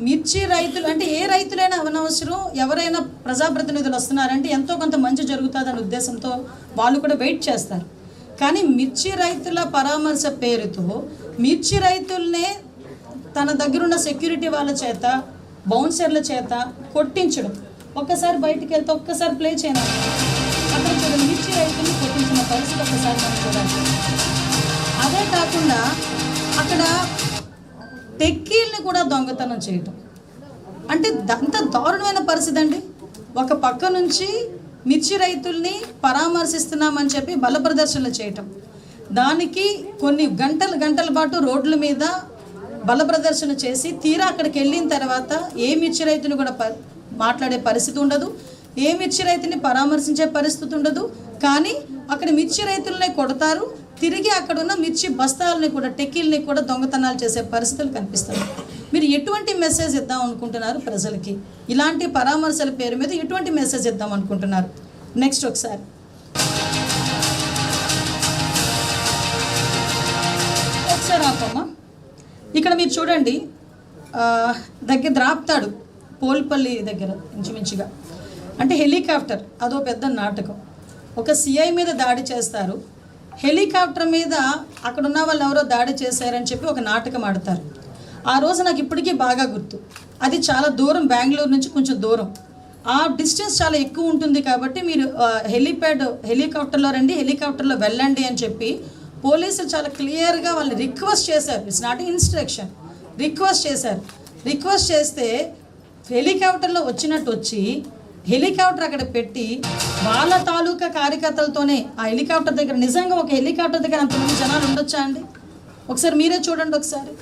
మిర్చి రైతులు అంటే ఏ రైతులైనా అవనవసరం, ఎవరైనా ప్రజాప్రతినిధులు వస్తున్నారంటే ఎంతో కొంత మంచి జరుగుతుందనే ఉద్దేశంతో వాళ్ళు కూడా వెయిట్ చేస్తారు. కానీ మిర్చి రైతుల పరామర్శ పేరుతో మిర్చి రైతుల్నే తన దగ్గరున్న సెక్యూరిటీ వాళ్ళ చేత, బౌన్సర్ల చేత కొట్టించడం. ఒక్కసారి బయటికి వెళ్తే ఒక్కసారి ప్లే చేయను అక్కడ చూడండి, మిర్చి రైతుల్ని కొట్టించిన పరిస్థితి ఒక్కసారి మనం చూడాలి. అదే కాకుండా అక్కడ టెక్కీల్ని కూడా దొంగతనం చేయటం అంటే అంత దారుణమైన పరిస్థితి అండి. ఒక పక్క నుంచి మిర్చి రైతుల్ని పరామర్శిస్తున్నామని చెప్పి బల ప్రదర్శనలు చేయటం, దానికి కొన్ని గంటల పాటు రోడ్ల మీద బల ప్రదర్శన చేసి తీరా అక్కడికి వెళ్ళిన తర్వాత ఏ మిర్చి రైతుని కూడా మాట్లాడే పరిస్థితి ఉండదు, ఏ మిర్చి రైతుని పరామర్శించే పరిస్థితి ఉండదు. కానీ అక్కడ మిర్చి రైతులనే కొడతారు, తిరిగి అక్కడ ఉన్న మిర్చి బస్తాలని కూడా, టెక్కీల్ని కూడా దొంగతనాలు చేసే పరిస్థితులు కనిపిస్తాయి. మీరు ఎటువంటి మెసేజ్ ఇద్దాం అనుకుంటున్నారు ప్రజలకి? ఇలాంటి పరామర్శల పేరు మీద ఎటువంటి మెసేజ్ ఇద్దాం అనుకుంటున్నారు? నెక్స్ట్ ఒకసారి ఆపమ్మా. ఇక్కడ మీరు చూడండి, దగ్గర ద్రాప్తాడు పోల్పల్లి దగ్గర ఇంచుమించుగా అంటే హెలికాప్టర్, అదో పెద్ద నాటకం. ఒక సిఐ మీద దాడి చేస్తారు, హెలికాప్టర్ మీద అక్కడ ఉన్న వాళ్ళు ఎవరో దాడి చేశారని చెప్పి ఒక నాటకం ఆడతారు. ఆ రోజు నాకు ఇప్పటికీ బాగా గుర్తు. అది చాలా దూరం, బెంగళూరు నుంచి కొంచెం దూరం, ఆ డిస్టెన్స్ చాలా ఎక్కువ ఉంటుంది. కాబట్టి మీరు హెలికాప్టర్లో రండి, హెలికాప్టర్లో వెళ్ళండి అని చెప్పి పోలీసులు చాలా క్లియర్గా వాళ్ళని రిక్వెస్ట్ చేశారు. ఇట్స్ నాట్ ఇన్స్ట్రక్షన్, రిక్వెస్ట్ చేశారు. రిక్వెస్ట్ చేస్తే హెలికాప్టర్లో వచ్చినట్టు వచ్చి హెలికాప్టర్ అక్కడ పెట్టి వాళ్ళ తాలూకా కార్యకర్తలతోనే ఆ హెలికాప్టర్ దగ్గర, నిజంగా ఒక హెలికాప్టర్ దగ్గర అంతమంది జనాలు ఉండొచ్చా అండి? ఒకసారి మీరే చూడండి ఒకసారి.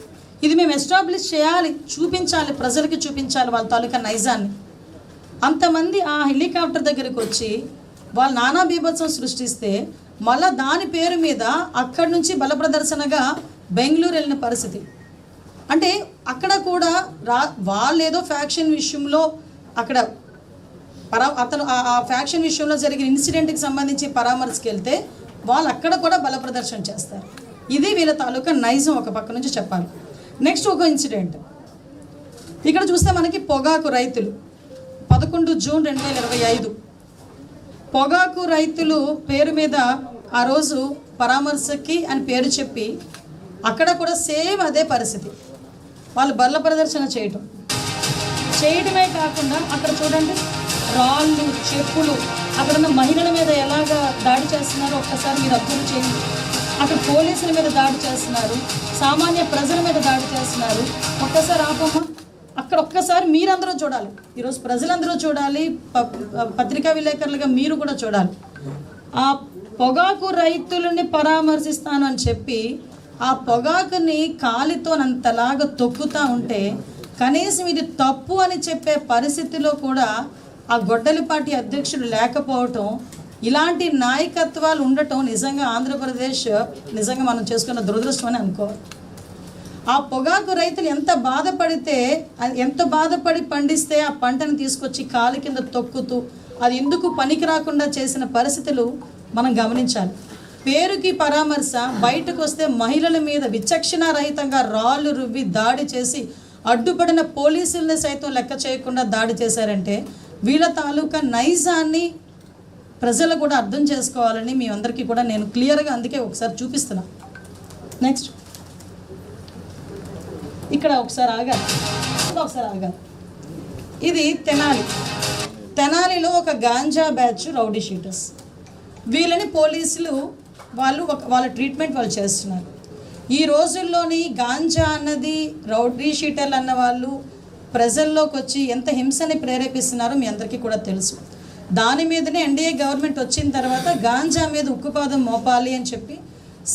ఇది మేము ఎస్టాబ్లిష్ చేయాలి, చూపించాలి, ప్రజలకి చూపించాలి వాళ్ళ తాలూకా నైజాన్ని. అంతమంది ఆ హెలికాప్టర్ దగ్గరికి వచ్చి వాళ్ళు నానా బీభత్సం సృష్టిస్తే మళ్ళా దాని పేరు మీద అక్కడి నుంచి బల ప్రదర్శనగా బెంగళూరు వెళ్ళిన పరిస్థితి. అంటే అక్కడ కూడా వాళ్ళు ఏదో ఫ్యాక్షన్ విషయంలో అక్కడ అతను ఆ ఫ్యాక్షన్ విషయంలో జరిగిన ఇన్సిడెంట్కి సంబంధించి పరామర్శకి వెళ్తే వాళ్ళు అక్కడ కూడా బల ప్రదర్శన చేస్తారు. ఇది వీళ్ళ తాలూకా నైజం ఒక పక్క నుంచి చెప్పాలి. నెక్స్ట్ ఒక ఇన్సిడెంట్ ఇక్కడ చూస్తే మనకి పొగాకు రైతులు 11 జూన్ 2025 పొగాకు రైతులు పేరు మీద ఆ రోజు పరామర్శకి అని పేరు చెప్పి అక్కడ కూడా సేమ్ అదే పరిస్థితి, వాళ్ళు బల్ల ప్రదర్శన చేయడమే కాకుండా అక్కడ చూడండి రాళ్ళు, చెప్పులు, అక్కడ ఉన్న మహిళల మీద ఎలాగా దాడి చేస్తున్నారో ఒక్కసారి మీరు అబ్జర్వ్ చేయండి. అక్కడ పోలీసుల మీద దాడి చేస్తున్నారు, సామాన్య ప్రజల మీద దాడి చేస్తున్నారు. ఒక్కసారి ఆపమ్మా, అక్కడ ఒక్కసారి మీరందరూ చూడాలి, ఈరోజు ప్రజలందరూ చూడాలి, పత్రికా విలేకరులుగా మీరు కూడా చూడాలి. ఆ పొగాకు రైతులని పరామర్శిస్తాను అని చెప్పి ఆ పొగాకుని కాలితో అంతలాగా తొక్కుతూ ఉంటే కనీసం ఇది తప్పు అని చెప్పే పరిస్థితిలో కూడా ఆ గొడ్డలిపాటి అధ్యక్షుడు లేకపోవటం, ఇలాంటి నాయకత్వాలు ఉండటం నిజంగా ఆంధ్రప్రదేశ్ నిజంగా మనం చేసుకున్న దురదృష్టం అని అనుకోవాలి. ఆ పొగాకు రైతులు ఎంత బాధపడి పండిస్తే ఆ పంటను తీసుకొచ్చి కాలు కింద తొక్కుతూ అది ఎందుకు పనికి రాకుండా చేసిన పరిస్థితులు మనం గమనించాలి. పేరుకి పరామర్శ, బయటకు వస్తే మహిళల మీద విచక్షణారహితంగా రాళ్ళు రువ్వి దాడి చేసి అడ్డుపడిన పోలీసుల్ని సైతం లెక్క చేయకుండా దాడి చేశారంటే వీళ్ళ తాలూకా నైజాన్ని ప్రజలు కూడా అర్థం చేసుకోవాలని మీ అందరికీ కూడా నేను క్లియర్గా అందుకే ఒకసారి చూపిస్తున్నా. నెక్స్ట్ ఇక్కడ ఒకసారి ఆగాలి. ఇది తెనాలిలో ఒక గాంజా బ్యాచ్ రౌడీ షీటర్స్. వీళ్ళని పోలీసులు వాళ్ళ ట్రీట్మెంట్ వాళ్ళు చేస్తున్నారు. ఈ రోజుల్లోని గాంజా అన్నది, రౌడీ షీటర్లు అన్న వాళ్ళు ప్రజల్లోకి వచ్చి ఎంత హింసని ప్రేరేపిస్తున్నారో మీ అందరికీ కూడా తెలుసు. దాని మీదనే ఎన్డీఏ గవర్నమెంట్ వచ్చిన తర్వాత గాంజా మీద ఉక్కుపాదం మోపాలి అని చెప్పి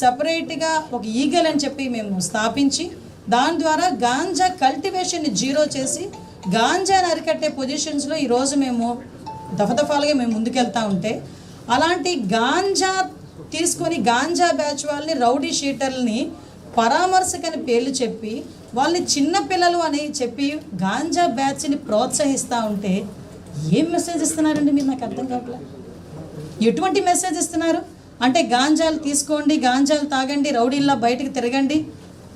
సపరేట్గా ఒక ఈగల్ అని చెప్పి మేము స్థాపించి దాని ద్వారా గాంజా కల్టివేషన్ని జీరో చేసి గాంజాని అరికట్టే పొజిషన్స్లో ఈరోజు మేము దఫదఫాలుగా మేము ముందుకెళ్తూ ఉంటే, అలాంటి గాంజా తీసుకొని గాంజా బ్యాచ్ వాళ్ళని, రౌడీ షీటర్లని పరామర్శకని పేర్లు చెప్పి వాళ్ళని చిన్నపిల్లలు అని చెప్పి గాంజా బ్యాచ్ని ప్రోత్సహిస్తూ ఉంటే ఏం మెసేజ్ ఇస్తున్నారండి మీరు? నాకు అర్థం కావట్లేదు. ఎటువంటి మెసేజ్ ఇస్తున్నారు అంటే గాంజాలు తీసుకోండి, గాంజాలు తాగండి, రౌడీల్లా బయటకు తిరగండి,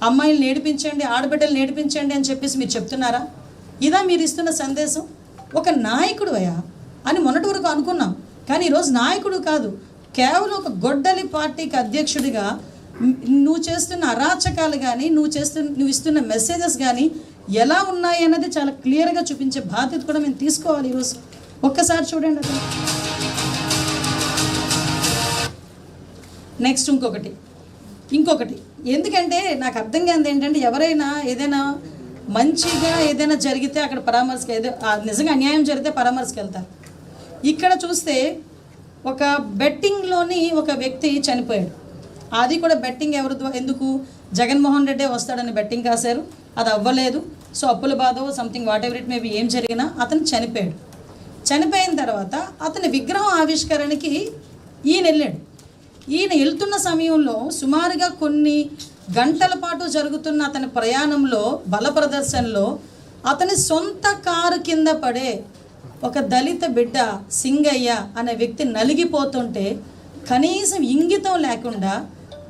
అమ్మాయిలు నేర్పించండి, ఆడబిడ్డలు నేర్పించండి అని చెప్పేసి మీరు చెప్తున్నారా? ఇదా మీరు ఇస్తున్న సందేశం? ఒక నాయకుడు అయ్యా అని మొన్నటి వరకు అనుకున్నాం, కానీ ఈరోజు నాయకుడు కాదు, కేవలం ఒక గొడ్డలి పార్టీకి అధ్యక్షుడిగా నువ్వు చేస్తున్న అరాచకాలు కానీ నువ్వు ఇస్తున్న మెసేజెస్ కానీ ఎలా ఉన్నాయి అన్నది చాలా క్లియర్గా చూపించే బాధ్యత కూడా మేము తీసుకోవాలి ఈరోజు. ఒక్కసారి చూడండి అతను. నెక్స్ట్ ఇంకొకటి ఎందుకంటే నాకు అర్థం కాదు ఏంటంటే, ఎవరైనా ఏదైనా మంచిగా ఏదైనా జరిగితే అక్కడ పరామర్శకి, నిజంగా అన్యాయం జరిగితే పరామర్శకి వెళ్తారు. ఇక్కడ చూస్తే ఒక బెట్టింగ్లోని ఒక వ్యక్తి చనిపోయాడు. అది కూడా బెట్టింగ్ ఎందుకు? జగన్మోహన్ రెడ్డి వస్తాడని బెట్టింగ్ కాశారు, అది అవ్వలేదు. సో అప్పుల బాధ something what ever it maybe ఏం జరిగినా అతను చనిపోయాడు. చనిపోయిన తర్వాత అతని విగ్రహం ఆవిష్కరణకి ఈయన వెళ్ళాడు. ఈయన వెళ్తున్న సమయంలో సుమారుగా కొన్ని గంటల పాటు జరుగుతున్న అతని ప్రయాణంలో బల ప్రదర్శనలో అతని సొంత కారు కింద పడే ఒక దళిత బిడ్డ సింగయ్య అనే వ్యక్తి నలిగిపోతుంటే కనీసం ఇంగితం లేకుండా,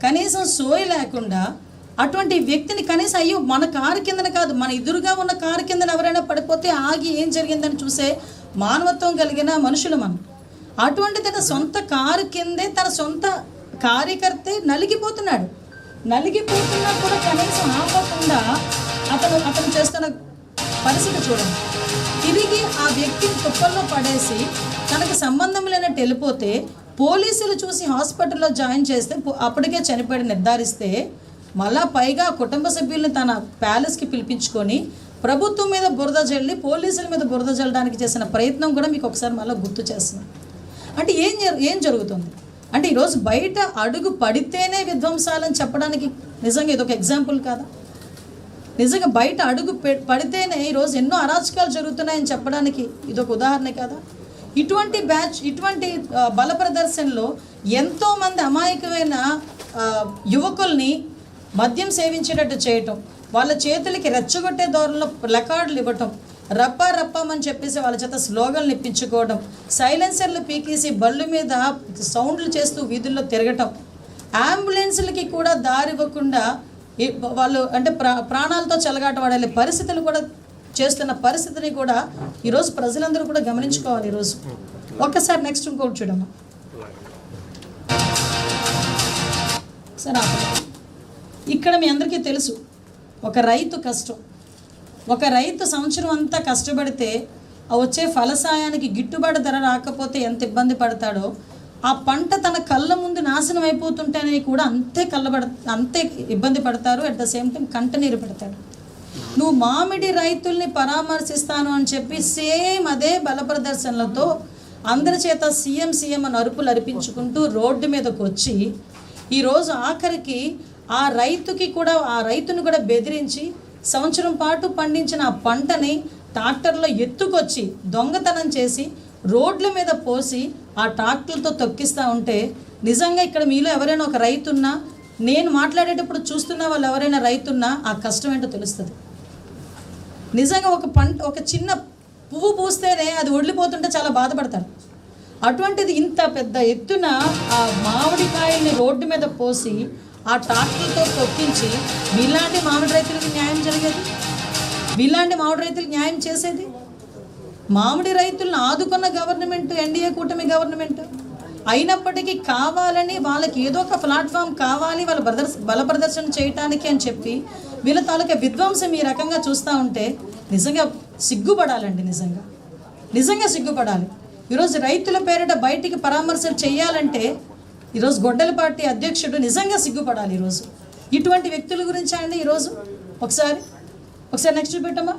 కనీసం సోయి లేకుండా అటువంటి వ్యక్తిని కనీసం అయ్యో మన కారు కిందన కాదు, మన ఎదురుగా ఉన్న కారు కిందన ఎవరైనా పడిపోతే ఆగి ఏం జరిగిందని చూసే మానవత్వం కలిగిన మనుషులు మనం. అటువంటి తన సొంత కారు కిందే తన సొంత కార్యకర్తే నలిగిపోతున్నా కూడా కనీసం ఆపకుండా అతను చేస్తున్న పరిస్థితి చూడండి. తిరిగి ఆ వ్యక్తిని తుప్పల్లో పడేసి తనకు సంబంధం లేనట్టు వెళ్ళిపోతే పోలీసులు చూసి హాస్పిటల్లో జాయిన్ చేస్తే అప్పటికే చనిపోయి నిర్ధారిస్తే మళ్ళా పైగా కుటుంబ సభ్యుల్ని తన ప్యాలెస్కి పిలిపించుకొని ప్రభుత్వం మీద బురద జల్లి పోలీసుల మీద బురద జల్లడానికి చేసిన ప్రయత్నం కూడా మీకు ఒకసారి మళ్ళీ గుర్తు చేస్తున్నాం. అంటే ఏం జరుగుతుంది అంటే ఈరోజు బయట అడుగు పడితేనే విధ్వంసాలని చెప్పడానికి నిజంగా ఇదొక ఎగ్జాంపుల్ కాదా? నిజంగా బయట అడుగు పడితేనే ఈరోజు ఎన్నో అరాచకాలు జరుగుతున్నాయని చెప్పడానికి ఇదొక ఉదాహరణ కాదా? ఇటువంటి బల ప్రదర్శనలో ఎంతోమంది అమాయకమైన యువకుల్ని మద్యం సేవించేటట్టు చేయటం, వాళ్ళ చేతులకి రెచ్చగొట్టే ధోరణిలో ప్లకార్డులు ఇవ్వటం, రప్పమని చెప్పేసి వాళ్ళ చేత స్లోగన్లు ఇప్పించుకోవడం, సైలెన్సర్లు పీకేసి బళ్ళు మీద సౌండ్లు చేస్తూ వీధుల్లో తిరగటం, అంబులెన్సులకి కూడా దారి ఇవ్వకుండా వాళ్ళు అంటే ప్రాణాలతో చెలగాటవాడే పరిస్థితులు కూడా చేస్తున్న పరిస్థితిని కూడా ఈరోజు ప్రజలందరూ కూడా గమనించుకోవాలి. ఈరోజు ఒక్కసారి నెక్స్ట్ ఇంకోటి చూడమ్మా. సరే, ఇక్కడ మీ అందరికీ తెలుసు ఒక రైతు కష్టం. ఒక రైతు సంవత్సరం అంతా కష్టపడితే వచ్చే ఫలసాయానికి గిట్టుబాటు ధర రాకపోతే ఎంత ఇబ్బంది పడతాడో, ఆ పంట తన కళ్ళ ముందు నాశనం అయిపోతుంటేనే కూడా అంతే ఇబ్బంది పడతారు. అట్ ద సేమ్ టైం కంటనీరు పెడతాడు. నువ్వు మామిడి రైతుల్ని పరామర్శిస్తాను అని చెప్పి సేమ్ అదే బల ప్రదర్శనలతో అందరి చేత సీఎం అని అరుపులు అరిపించుకుంటూ రోడ్డు మీదకు వచ్చి ఈరోజు ఆఖరికి ఆ రైతుని కూడా బెదిరించి సంవత్సరం పాటు పండించిన ఆ పంటని ట్రాక్టర్లో ఎత్తుకొచ్చి దొంగతనం చేసి రోడ్ల మీద పోసి ఆ ట్రాక్టర్లతో తొక్కిస్తూ ఉంటే నిజంగా ఇక్కడ మీలో ఎవరైనా ఒక రైతున్నా, నేను మాట్లాడేటప్పుడు చూస్తున్న వాళ్ళు ఎవరైనా రైతున్నా ఆ కష్టం ఏంటో తెలుస్తుంది. నిజంగా ఒక చిన్న పువ్వు పూస్తేనే అది వదిలిపోతుంటే చాలా బాధపడతాడు. అటువంటిది ఇంత పెద్ద ఎత్తున ఆ మామిడికాయల్ని రోడ్డు మీద పోసి ఆ ట్రాక్టర్లతో తొక్కించి వీళ్ళాంటి మామిడి రైతులకు న్యాయం జరిగేది, వీళ్ళాంటి మామిడి రైతులకు న్యాయం చేసేది. మామిడి రైతులను ఆదుకున్న గవర్నమెంట్ ఎన్డీఏ కూటమి గవర్నమెంట్ అయినప్పటికీ కావాలని వాళ్ళకి ఏదో ఒక ప్లాట్ఫామ్ కావాలి వాళ్ళ బల ప్రదర్శన చేయటానికి అని చెప్పి వీళ్ళ తాలూకా విధ్వంసం ఈ రకంగా చూస్తూ ఉంటే నిజంగా సిగ్గుపడాలండి. నిజంగా సిగ్గుపడాలి. ఈరోజు రైతుల పేరిట బయటికి పరామర్శలు చేయాలంటే ఈరోజు గొడ్డలి పార్టీ అధ్యక్షుడు నిజంగా సిగ్గుపడాలి. ఈరోజు ఇటువంటి వ్యక్తుల గురించి అండి ఈరోజు ఒకసారి నెక్స్ట్ చూపెట్టమ్మా.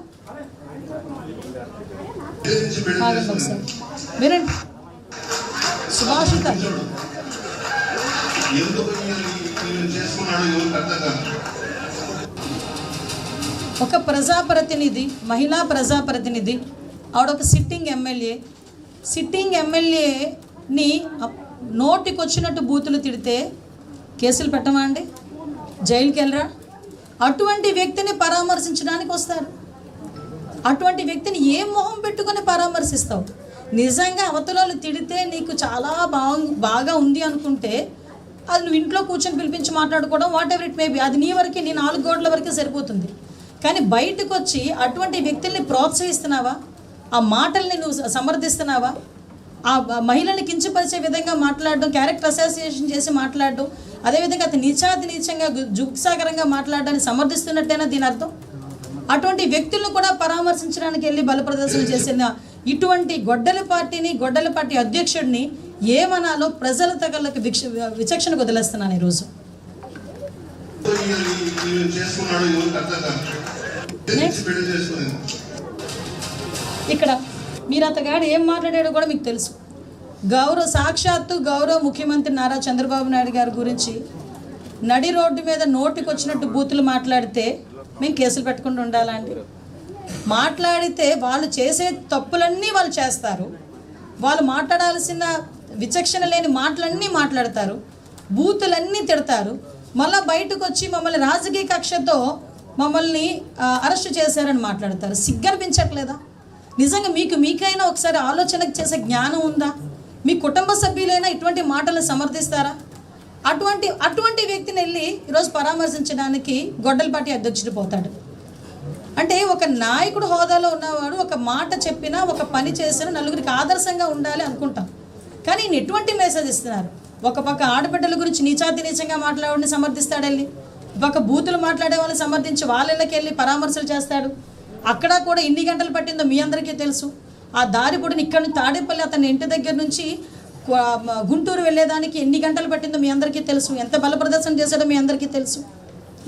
ఒకసారి వినండి. సుభాషిత ఒక ప్రజాప్రతినిధి, మహిళా ప్రజాప్రతినిధి, ఆవిడ ఒక సిట్టింగ్ ఎమ్మెల్యేని నోటికి వచ్చినట్టు బూతులు తిడితే కేసులు పెట్టమా అండి? జైలుకి వెళ్ళరా? అటువంటి వ్యక్తిని పరామర్శించడానికి వస్తారు. అటువంటి వ్యక్తిని ఏ మొహం పెట్టుకొని పరామర్శిస్తావు? నిజంగా అవతలాలు తిడితే నీకు చాలా బాగా ఉంది అనుకుంటే అది నువ్వు ఇంట్లో కూర్చొని పిలిపించి మాట్లాడుకోవడం what ever it may be, అది నీ వరకే, నీ 4 గోడల వరకే సరిపోతుంది. కానీ బయటకు వచ్చి అటువంటి వ్యక్తుల్ని ప్రోత్సహిస్తున్నావా? ఆ మాటల్ని నువ్వు సమర్థిస్తున్నావా? ఆ మహిళల్ని కించపరిచే విధంగా మాట్లాడడం, క్యారెక్టర్ అసోసియేషన్ చేసి మాట్లాడడం, అదేవిధంగా అతను నీచంగా జుగ్సాకరంగా మాట్లాడడాన్ని సమర్థిస్తున్నట్టేనా దీని అర్థం? అటువంటి వ్యక్తులను కూడా పరామర్శించడానికి వెళ్ళి బల ప్రదర్శన చేసిన ఇటువంటి గొడ్డలి పార్టీ అధ్యక్షుడిని ఏమనాలో ప్రజల తగలకు విచక్షణకు వదిలేస్తున్నాను ఈరోజు. ఇక్కడ మీరు అతగాడు ఏం మాట్లాడాడో కూడా మీకు తెలుసు. సాక్షాత్తు గౌరవ ముఖ్యమంత్రి నారా చంద్రబాబు నాయుడు గారి గురించి నడి రోడ్డు మీద నోటికి వచ్చినట్టు బూతులు మాట్లాడితే మేము కేసులు పెట్టకుండా ఉండాలండి? మాట్లాడితే వాళ్ళు చేసే తప్పులన్నీ వాళ్ళు చేస్తారు, వాళ్ళు మాట్లాడాల్సిన విచక్షణ లేని మాటలన్నీ మాట్లాడతారు, బూతులన్నీ తిడతారు, మళ్ళీ బయటకు వచ్చి మమ్మల్ని రాజకీయ కక్షతో మమ్మల్ని అరెస్ట్ చేశారని మాట్లాడతారు. సిగ్గనిపించట్లేదా? నిజంగా మీకైనా ఒకసారి ఆలోచనకు చేసే జ్ఞానం ఉందా? మీ కుటుంబ సభ్యులైనా ఇటువంటి మాటలు సమర్థిస్తారా? అటువంటి వ్యక్తిని వెళ్ళి ఈరోజు పరామర్శించడానికి గొడ్డలపాటి అధ్యక్షుడు పోతాడు అంటే, ఒక నాయకుడు హోదాలో ఉన్నవాడు ఒక మాట చెప్పినా, ఒక పని చేసినా నలుగురికి ఆదర్శంగా ఉండాలి అనుకుంటాం. కానీ ఈయన ఎటువంటి మెసేజ్ ఇస్తున్నారు? ఒక పక్క ఆడబిడ్డల గురించి నీచంగా మాట్లాడే సమర్థిస్తాడు వెళ్ళి, ఒక బూతులు మాట్లాడే వాళ్ళని సమర్థించి వాళ్ళకి వెళ్ళి పరామర్శలు చేస్తాడు. అక్కడ కూడా ఎన్ని గంటలు పట్టిందో మీ అందరికీ తెలుసు. ఆ దారి పొడిని ఇక్కడ నుంచి తాడేపల్లి అతని ఇంటి దగ్గర నుంచి గుంటూరు వెళ్ళేదానికి ఎన్ని గంటలు పట్టిందో మీ అందరికీ తెలుసు. ఎంత బల ప్రదర్శన చేశాడో మీ అందరికీ తెలుసు.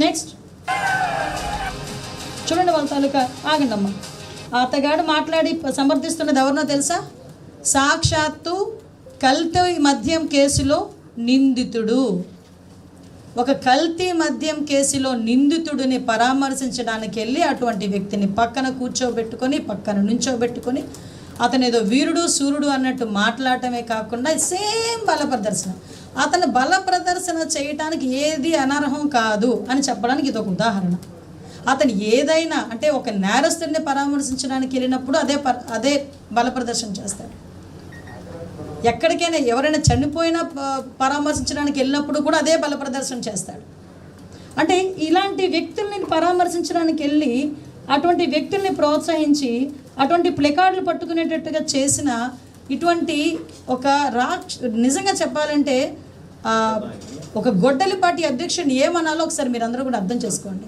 నెక్స్ట్ చూడండి, వాళ్ళ తాలూకా ఆగండి అమ్మ. అతగాడు మాట్లాడి సమర్థిస్తున్నది ఎవరినో తెలుసా? సాక్షాత్తు కల్తీ మద్యం కేసులో నిందితుడు. ఒక కల్తీ మద్యం కేసులో నిందితుడిని పరామర్శించడానికి వెళ్ళి అటువంటి వ్యక్తిని పక్కన కూర్చోబెట్టుకొని, పక్కన నుంచోబెట్టుకొని అతను ఏదో వీరుడు సూర్యుడు అన్నట్టు మాట్లాడటమే కాకుండా సేమ్ బల ప్రదర్శన. అతను బల ప్రదర్శన చేయటానికి ఏది అనర్హం కాదు అని చెప్పడానికి ఇది ఒక ఉదాహరణ. అతను ఏదైనా అంటే ఒక నేరస్తుడిని పరామర్శించడానికి వెళ్ళినప్పుడు అదే బల ప్రదర్శన చేస్తాడు. ఎక్కడికైనా ఎవరైనా చనిపోయినా పరామర్శించడానికి వెళ్ళినప్పుడు కూడా అదే బల ప్రదర్శన చేస్తాడు. అంటే ఇలాంటి వ్యక్తుల్ని పరామర్శించడానికి వెళ్ళి అటువంటి వ్యక్తుల్ని ప్రోత్సహించి అటువంటి ప్లెకార్డులు పట్టుకునేటట్టుగా చేసిన ఇటువంటి ఒక నిజంగా చెప్పాలంటే ఒక గొడ్డలి పార్టీ అధ్యక్షుడిని ఏమనాలో ఒకసారి మీరు అందరూ కూడా అర్థం చేసుకోండి.